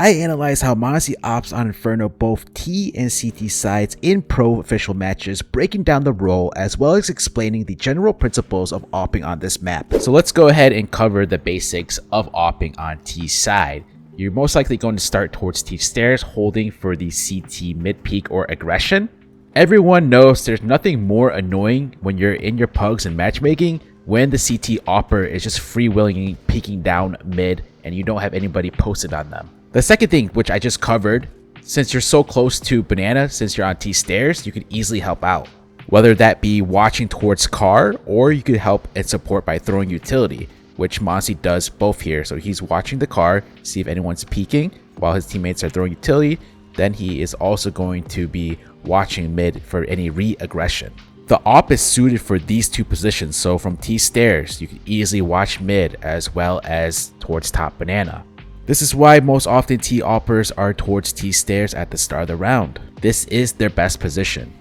I analyze how m0NESY opts on Inferno both T and CT sides in pro official matches, breaking down the role as well as explaining the general principles of opping on this map. So let's go ahead and cover the basics of opping on T side. You're most likely going to start towards T stairs, holding for the CT mid peak or aggression. Everyone knows there's nothing more annoying when you're in your pugs and matchmaking when the CT opper is just freewheeling peeking down mid and you don't have anybody posted on them. The second thing, which I just covered, since you're so close to banana, since you're on T stairs, you could easily help out. Whether that be watching towards car, or you could help and support by throwing utility, which m0NESY does both here. So he's watching the car, see if anyone's peeking, while his teammates are throwing utility. Then he is also going to be watching mid for any re-aggression. The op is suited for these two positions, so from T stairs, you can easily watch mid as well as towards top banana. This is why most often T oppers are towards T stairs at the start of the round. This is their best position.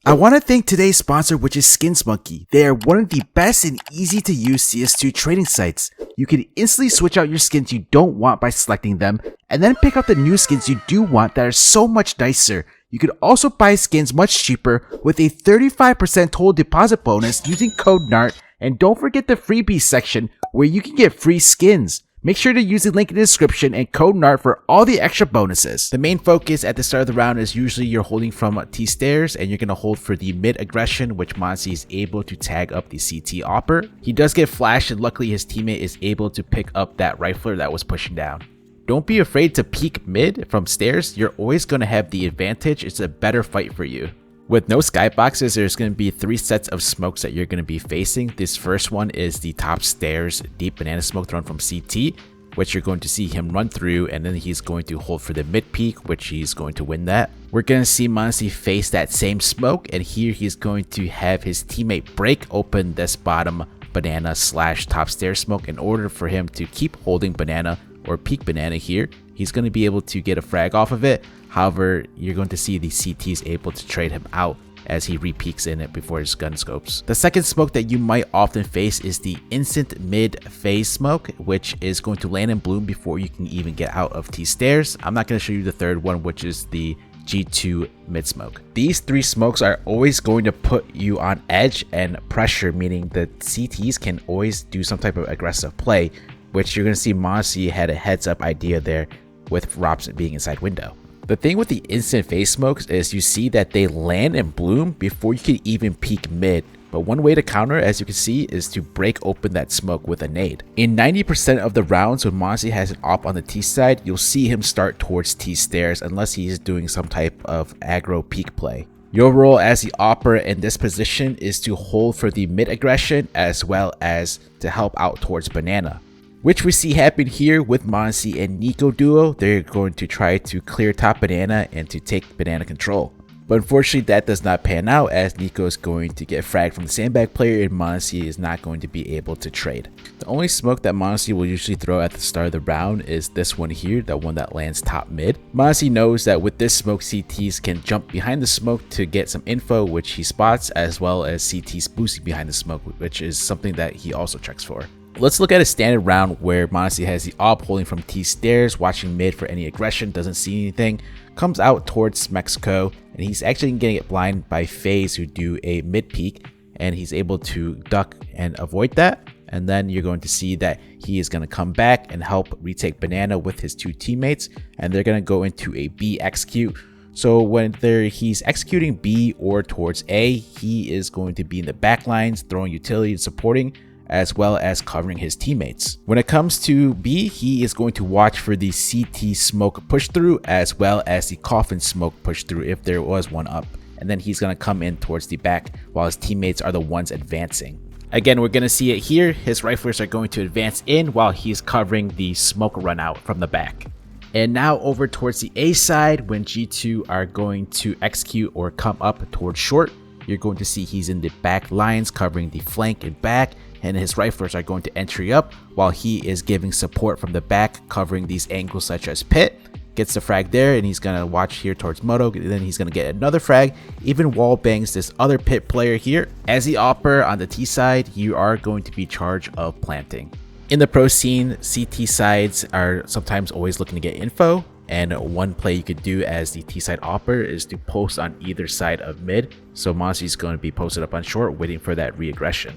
I want to thank today's sponsor, which is SkinsMonkey. They are one of the best and easy to use CS2 trading sites. You can instantly switch out your skins you don't want by selecting them, and then pick out the new skins you do want that are so much nicer. You could also buy skins much cheaper with a 35% total deposit bonus using code NART, and don't forget the freebies section where you can get free skins. Make sure to use the link in the description and code NART for all the extra bonuses. The main focus at the start of the round is usually you're holding from T stairs and you're going to hold for the mid aggression, which m0NESY is able to tag up the CT opper. He does get flashed and luckily his teammate is able to pick up that rifler that was pushing down. Don't be afraid to peek mid from stairs. You're always going to have the advantage. It's a better fight for you. With no skyboxes, there's going to be 3 sets of smokes that you're going to be facing. This first one is the top stairs deep banana smoke thrown from CT, which you're going to see him run through, and then he's going to hold for the mid peak, which he's going to win that. We're going to see m0NESY face that same smoke, and here he's going to have his teammate break open this bottom banana slash top stair smoke in order for him to keep holding banana or peak banana here. He's going to be able to get a frag off of it. However, you're going to see the CTs able to trade him out as he re-peeks in it before his gun scopes. The second smoke that you might often face is the instant mid phase smoke, which is going to land and bloom before you can even get out of T stairs. I'm not going to show you the third one, which is the G2 mid smoke. These 3 smokes are always going to put you on edge and pressure, meaning the CTs can always do some type of aggressive play, which you're going to see m0NESY had a heads up idea there with Robson being inside window. The thing with the instant phase smokes is you see that they land and bloom before you can even peek mid. But one way to counter, as you can see, is to break open that smoke with a nade. In 90% of the rounds when m0NESY has an op on the T side, you'll see him start towards T stairs unless he is doing some type of aggro peek play. Your role as the opper in this position is to hold for the mid aggression as well as to help out towards banana, which we see happen here with m0NESY and NiKo duo. They're going to try to clear top banana and to take banana control. But unfortunately that does not pan out, as NiKo is going to get fragged from the sandbag player and m0NESY is not going to be able to trade. The only smoke that m0NESY will usually throw at the start of the round is this one here, the one that lands top mid. m0NESY knows that with this smoke, CTs can jump behind the smoke to get some info, which he spots, as well as CTs boosting behind the smoke, which is something that he also checks for. Let's look at a standard round where m0NESY has the op holding from T stairs, watching mid for any aggression, doesn't see anything, comes out towards Mexico, and he's actually getting it blind by FaZe, who do a mid peek, and he's able to duck and avoid that. And then you're going to see that he is going to come back and help retake banana with his 2 teammates, and they're going to go into a B execute. So when he's executing B or towards A, he is going to be in the back lines, throwing utility and supporting, as well as covering his teammates. When it comes to B, he is going to watch for the CT smoke push through as well as the coffin smoke push through if there was one up. And then he's going to come in towards the back while his teammates are the ones advancing. Again, we're going to see it here. His riflers are going to advance in while he's covering the smoke run out from the back. And now over towards the A side, when G2 are going to execute or come up towards short, you're going to see he's in the back lines covering the flank and back, and his riflers are going to entry up while he is giving support from the back, covering these angles such as pit. Gets the frag there, and he's going to watch here towards Moto, then he's going to get another frag, even wall bangs this other pit player here. As the opper on the T side, you are going to be in charge of planting. In the pro scene, CT sides are sometimes always looking to get info, and one play you could do as the T-side opper is to post on either side of mid, so m0NESY is going to be posted up on short waiting for that reaggression.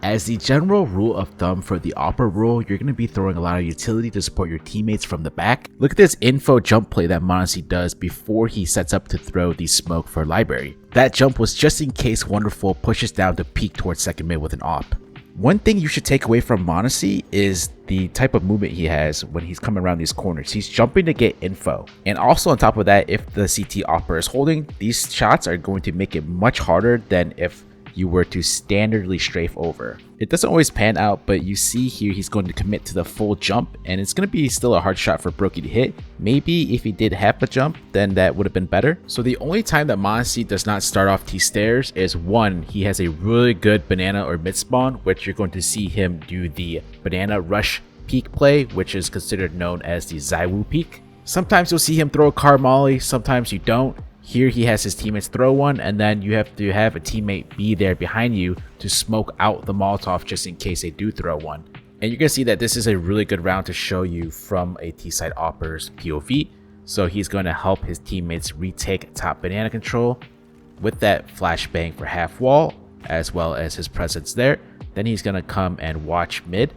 As the general rule of thumb for the opper rule, you're going to be throwing a lot of utility to support your teammates from the back. Look at this info jump play that m0NESY does before he sets up to throw the smoke for library. That jump was just in case Wonderful pushes down to peek towards second mid with an AWP. One thing you should take away from m0NESY is the type of movement he has when he's coming around these corners. He's jumping to get info. And also on top of that, if the CT opper is holding, these shots are going to make it much harder than if you were to standardly strafe over. It doesn't always pan out, but you see here he's going to commit to the full jump, and it's going to be still a hard shot for Brokey to hit. Maybe if he did half a jump, then that would have been better. So the only time that m0NESY does not start off T-stairs is one, he has a really good banana or mid spawn, which you're going to see him do the banana rush peek play, which is considered known as the ZywOo peek. Sometimes you'll see him throw a car molly, sometimes you don't. Here he has his teammates throw one, and then you have to have a teammate be there behind you to smoke out the Molotov just in case they do throw one. And you're going to see that this is a really good round to show you from a T-side opper's POV. So he's going to help his teammates retake top banana control with that flashbang for half wall, as well as his presence there. Then he's going to come and watch mid,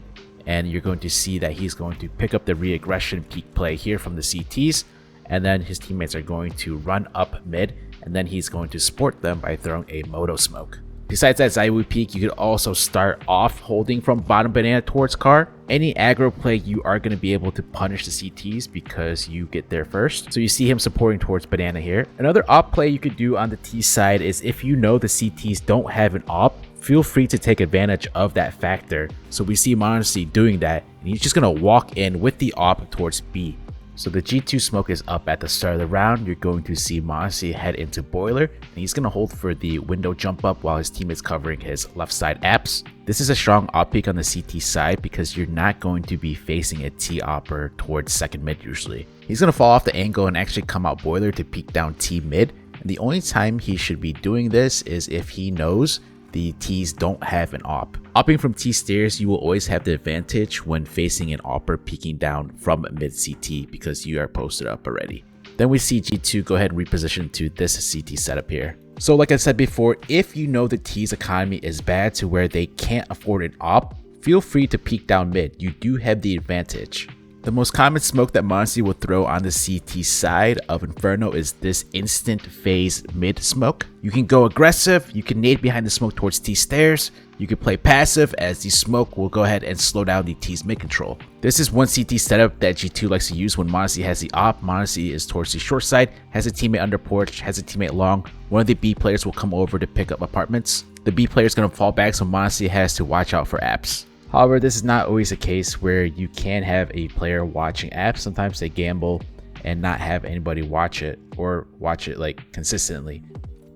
and you're going to see that he's going to pick up the reaggression peek play here from the CTs. And then his teammates are going to run up mid, and then he's going to support them by throwing a moto smoke. Besides that ZywOo peek, you could also start off holding from bottom banana towards car. Any aggro play, you are going to be able to punish the CTs because you get there first. So you see him supporting towards banana here. Another AWP play you could do on the T side is if you know the CTs don't have an AWP, feel free to take advantage of that factor. So we see m0NESY doing that, and he's just going to walk in with the AWP towards B. So the G2 smoke is up at the start of the round. You're going to see m0NESY head into boiler, and he's going to hold for the window jump up while his team is covering his left side apps. This is a strong AWP peek on the CT side because you're not going to be facing a T opper towards second mid usually. He's going to fall off the angle and actually come out boiler to peek down T mid. And the only time he should be doing this is if he knows the T's don't have an AWP. Opping from T stairs, you will always have the advantage when facing an opper peeking down from mid CT because you are posted up already. Then we see G2 go ahead and reposition to this CT setup here. So like I said before, if you know the T's economy is bad to where they can't afford an AWP, feel free to peek down mid. You do have the advantage. The most common smoke that m0NESY will throw on the CT side of Inferno is this instant phase mid smoke. You can go aggressive, you can nade behind the smoke towards T stairs, you can play passive as the smoke will go ahead and slow down the T's mid control. This is one CT setup that G2 likes to use when m0NESY has the AWP. m0NESY is towards the short side, has a teammate under porch, has a teammate long. One of the B players will come over to pick up apartments. The B player is going to fall back, so m0NESY has to watch out for apps. However, this is not always a case where you can have a player watching apps. Sometimes they gamble and not have anybody watch it or watch it like consistently.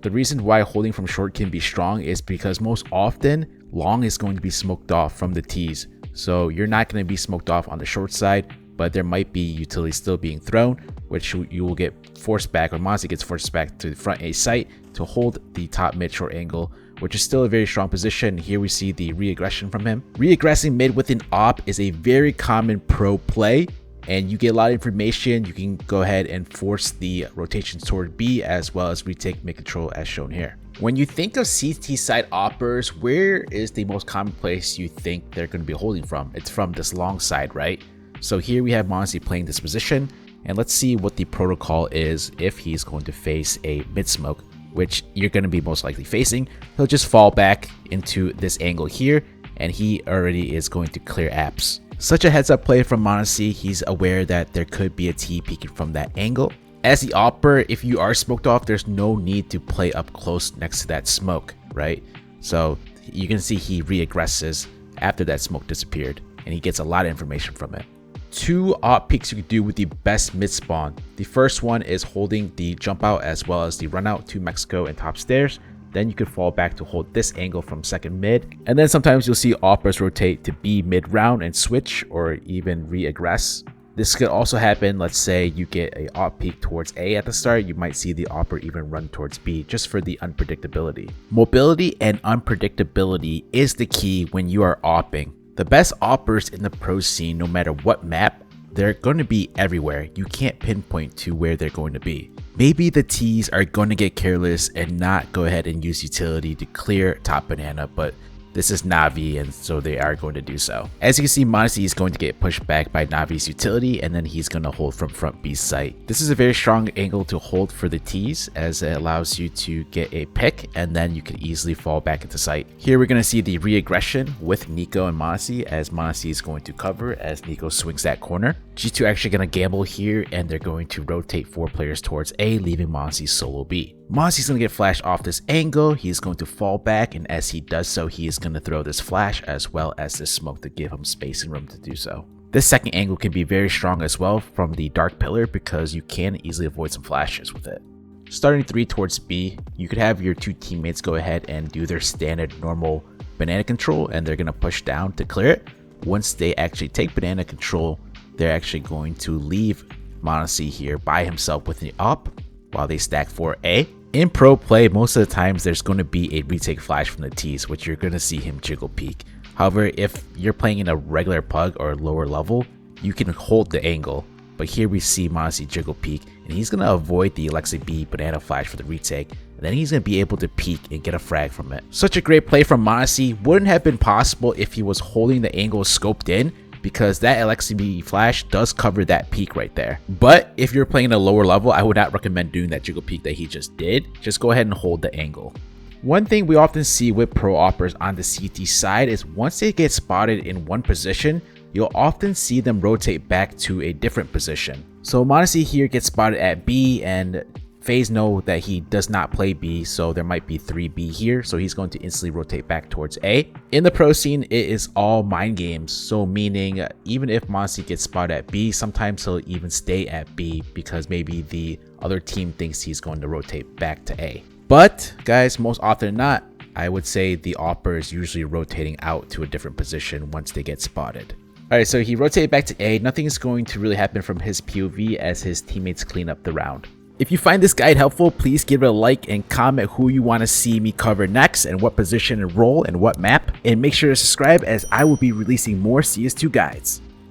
The reason why holding from short can be strong is because most often long is going to be smoked off from the T's. So you're not going to be smoked off on the short side, but there might be utility still being thrown, which you will get forced back, or m0NESY gets forced back to the front A site to hold the top mid short angle, which is still a very strong position. Here we see the reaggression from him. Reaggressing mid with an AWP is a very common pro play, and you get a lot of information. You can go ahead and force the rotations toward B as well as retake mid control as shown here. When you think of CT side oppers, where is the most common place you think they're going to be holding from? It's from this long side, right? So here we have m0NESY playing this position, and let's see what the protocol is if he's going to face a mid smoke, which you're going to be most likely facing. He'll just fall back into this angle here, and he already is going to clear apps. Such a heads up play from m0NESY. He's aware that there could be a T peeking from that angle. As the opper, if you are smoked off, there's no need to play up close next to that smoke, right? So you can see he reaggresses after that smoke disappeared, and he gets a lot of information from it. Two AWP peeks you can do with the best mid spawn. The first one is holding the jump out as well as the run out to Mexico and top stairs. Then you could fall back to hold this angle from second mid. And then sometimes you'll see oppers rotate to B mid round and switch or even reaggress. This could also happen, let's say you get a AWP peek towards A at the start, you might see the opper even run towards B just for the unpredictability. Mobility and unpredictability is the key when you are AWPing. The best AWPers in the pro scene, no matter what map, they're going to be everywhere. You can't pinpoint to where they're going to be. Maybe the T's are going to get careless and not go ahead and use utility to clear top banana, but this is Navi, and so they are going to do so. As you can see, m0NESY is going to get pushed back by Navi's utility, and then he's going to hold from front B site. This is a very strong angle to hold for the T's, as it allows you to get a pick, and then you can easily fall back into site. Here we're going to see the reaggression with NiKo and m0NESY, as m0NESY is going to cover as NiKo swings that corner. G2 actually going to gamble here, and they're going to rotate 4 players towards A, leaving m0NESY solo B. m0NESY's going to get flashed off this angle. He's going to fall back, and as he does so, he is going to throw this flash as well as this smoke to give him space and room to do so. This second angle can be very strong as well from the dark pillar because you can easily avoid some flashes with it. Starting 3 towards B, you could have your 2 teammates go ahead and do their standard normal banana control, and they're going to push down to clear it. Once they actually take banana control, they're actually going to leave m0NESY here by himself with the AWP while they stack for A. In pro play, most of the times there's going to be a retake flash from the T's, which you're going to see him jiggle peek. However, if you're playing in a regular pug or lower level, you can hold the angle. But here we see m0NESY jiggle peek, and he's going to avoid the Alexa B banana flash for the retake, and then he's going to be able to peek and get a frag from it. Such a great play from m0NESY wouldn't have been possible if he was holding the angle scoped in, because that Alexa B flash does cover that peak right there. But if you're playing at a lower level, I would not recommend doing that jiggle peek that he just did. Just go ahead and hold the angle. One thing we often see with pro AWPers on the CT side is once they get spotted in one position, you'll often see them rotate back to a different position. So m0NESY here gets spotted at B, and FaZe know that he does not play B, so there might be 3B here, so he's going to instantly rotate back towards A. In the pro scene, it is all mind games, so meaning even if m0NESY gets spotted at B, sometimes he'll even stay at B because maybe the other team thinks he's going to rotate back to A. But guys, most often than not, I would say the AWPer is usually rotating out to a different position once they get spotted. Alright, so he rotated back to A. Nothing is going to really happen from his POV as his teammates clean up the round. If you find this guide helpful, please give it a like and comment who you want to see me cover next and what position and role and what map. And make sure to subscribe as I will be releasing more CS2 guides.